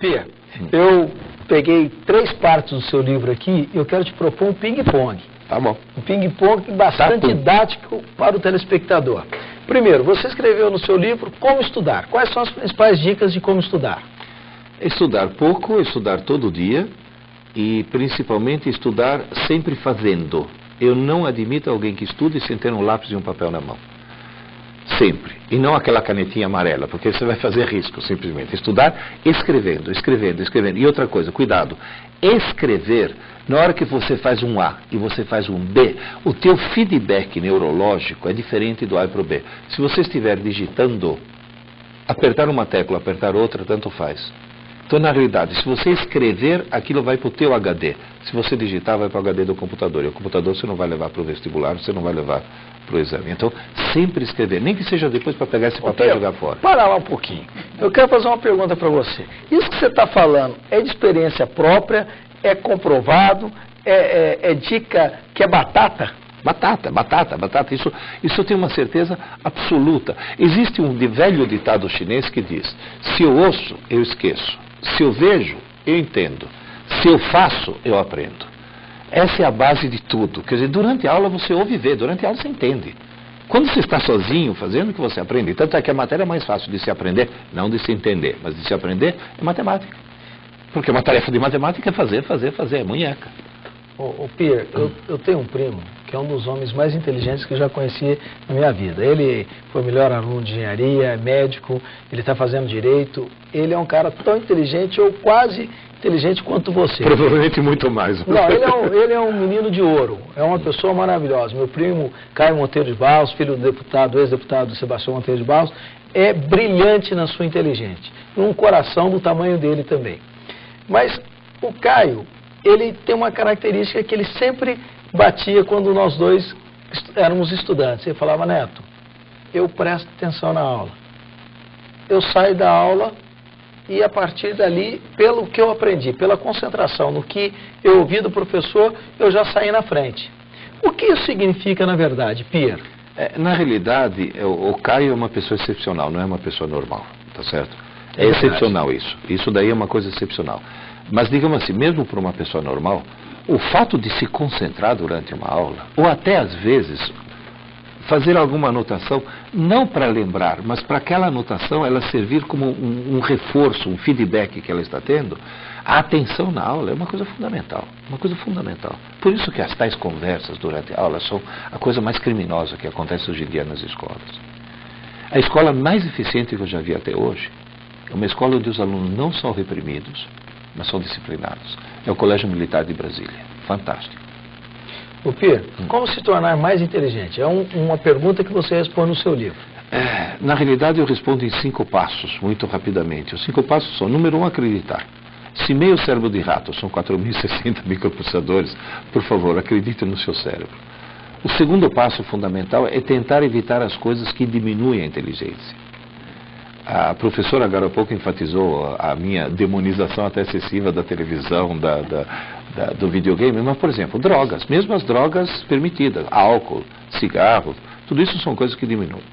Pia, eu peguei 3 partes do seu livro aqui e eu quero te propor um ping-pong. Tá bom. Um ping-pong bastante didático para o telespectador. Primeiro, você escreveu no seu livro Como Estudar. Quais são as principais dicas de como estudar? Estudar pouco, estudar todo dia e principalmente estudar sempre fazendo. Eu não admito alguém que estude sem ter um lápis e um papel na mão. Sempre. E não aquela canetinha amarela, porque você vai fazer risco, simplesmente. Estudar escrevendo, escrevendo, escrevendo. E outra coisa, cuidado. Escrever, na hora que você faz um A e você faz um B, o teu feedback neurológico é diferente do A para o B. Se você estiver digitando, apertar uma tecla, apertar outra, tanto faz. Então, na realidade, se você escrever, aquilo vai para o teu HD. Se você digitar, vai para o HD do computador. E o computador você não vai levar para o vestibular, você não vai levar para o exame. Então, sempre escrever. Nem que seja depois para pegar esse papel e jogar fora. Para lá um pouquinho. Eu quero fazer uma pergunta para você. Isso que você está falando é de experiência própria, é comprovado, é dica que é batata? Batata. Isso eu tenho uma certeza absoluta. Existe um velho ditado chinês que diz: se eu ouço, eu esqueço. Se eu vejo, eu entendo. Se eu faço, eu aprendo. Essa é a base de tudo. Quer dizer, durante a aula você ouve e vê, durante a aula você entende. Quando você está sozinho fazendo, que você aprende. Tanto é que a matéria mais fácil de se aprender, não de se entender, mas de se aprender, é matemática. Porque uma tarefa de matemática é fazer, é munheca. Ô Pierre, eu tenho um primo que é um dos homens mais inteligentes que eu já conheci na minha vida. Ele foi o melhor aluno de engenharia, é médico, ele está fazendo direito. Ele é um cara tão inteligente ou quase inteligente quanto você. Provavelmente muito mais. Não, ele é um menino de ouro, é uma pessoa maravilhosa. Meu primo Caio Monteiro de Barros, filho do deputado, ex-deputado Sebastião Monteiro de Barros, é brilhante na sua inteligência. E um coração do tamanho dele também. Mas o Caio, ele tem uma característica que ele sempre batia quando nós dois éramos estudantes. Ele falava: Neto, eu presto atenção na aula. Eu saio da aula e a partir dali, pelo que eu aprendi, pela concentração no que eu ouvi do professor, eu já saí na frente. O que isso significa na verdade, Pierre? Na realidade, o Caio é uma pessoa excepcional, não é uma pessoa normal, tá certo? É excepcional isso. Isso daí é uma coisa excepcional. Mas, digamos assim, mesmo para uma pessoa normal, o fato de se concentrar durante uma aula, ou até às vezes fazer alguma anotação, não para lembrar, mas para aquela anotação ela servir como um reforço, um feedback que ela está tendo, a atenção na aula é uma coisa fundamental, uma coisa fundamental. Por isso que as tais conversas durante a aula são a coisa mais criminosa que acontece hoje em dia nas escolas. A escola mais eficiente que eu já vi até hoje é uma escola onde os alunos não são reprimidos, mas são disciplinados. É o Colégio Militar de Brasília. Fantástico. O Pierre, como se tornar mais inteligente? É uma pergunta que você responde no seu livro. Na realidade, eu respondo em 5 passos, muito rapidamente. Os 5 passos são: número 1, acreditar. Se meio cérebro de rato são 4.060 microprocessadores, por favor, acredite no seu cérebro. O segundo passo fundamental é tentar evitar as coisas que diminuem a inteligência. A professora agora há pouco enfatizou a minha demonização até excessiva da televisão, do videogame, mas, por exemplo, drogas, mesmo as drogas permitidas, álcool, cigarros, tudo isso são coisas que diminuem.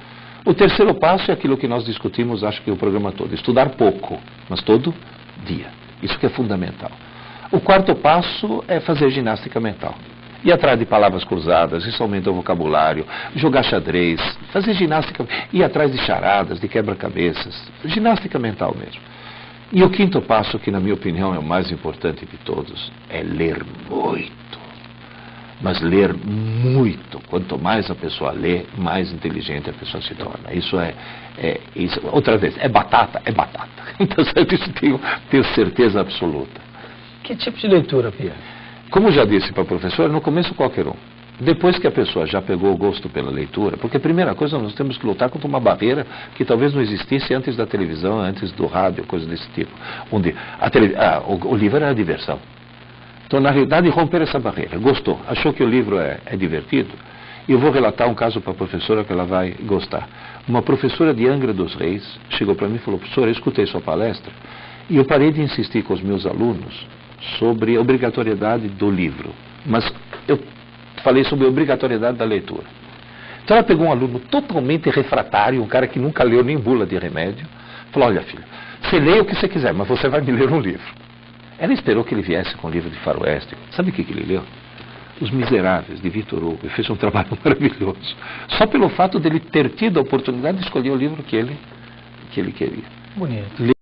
O terceiro passo é aquilo que nós discutimos, acho que o programa todo: estudar pouco, mas todo dia. Isso que é fundamental. O quarto passo é fazer ginástica mental. Ir atrás de palavras cruzadas, isso aumenta o vocabulário, jogar xadrez, fazer ginástica, ir atrás de charadas, de quebra-cabeças, ginástica mental mesmo. E o quinto passo, que na minha opinião é o mais importante de todos, é ler muito. Mas ler muito. Quanto mais a pessoa lê, mais inteligente a pessoa se torna. Isso outra vez, é batata. Então, isso tenho certeza absoluta. Que tipo de leitura, Pierre? Como já disse para a professora, no começo qualquer um. Depois que a pessoa já pegou o gosto pela leitura, porque a primeira coisa, nós temos que lutar contra uma barreira que talvez não existisse antes da televisão, antes do rádio, coisa desse tipo. Onde o livro era a diversão. Então, na realidade, romper essa barreira. Gostou, achou que o livro é divertido? E eu vou relatar um caso para a professora que ela vai gostar. Uma professora de Angra dos Reis chegou para mim e falou: professora, eu escutei sua palestra e eu parei de insistir com os meus alunos sobre a obrigatoriedade do livro. Mas eu falei sobre a obrigatoriedade da leitura. Então ela pegou um aluno totalmente refratário, um cara que nunca leu nem bula de remédio, Falou, olha filho, você lê o que você quiser, mas você vai me ler um livro. Ela esperou que ele viesse com um livro de faroeste. Sabe o que ele leu? Os Miseráveis, de Victor Hugo. Ele fez um trabalho maravilhoso. Só pelo fato dele ter tido a oportunidade de escolher o livro que ele queria. Bonito.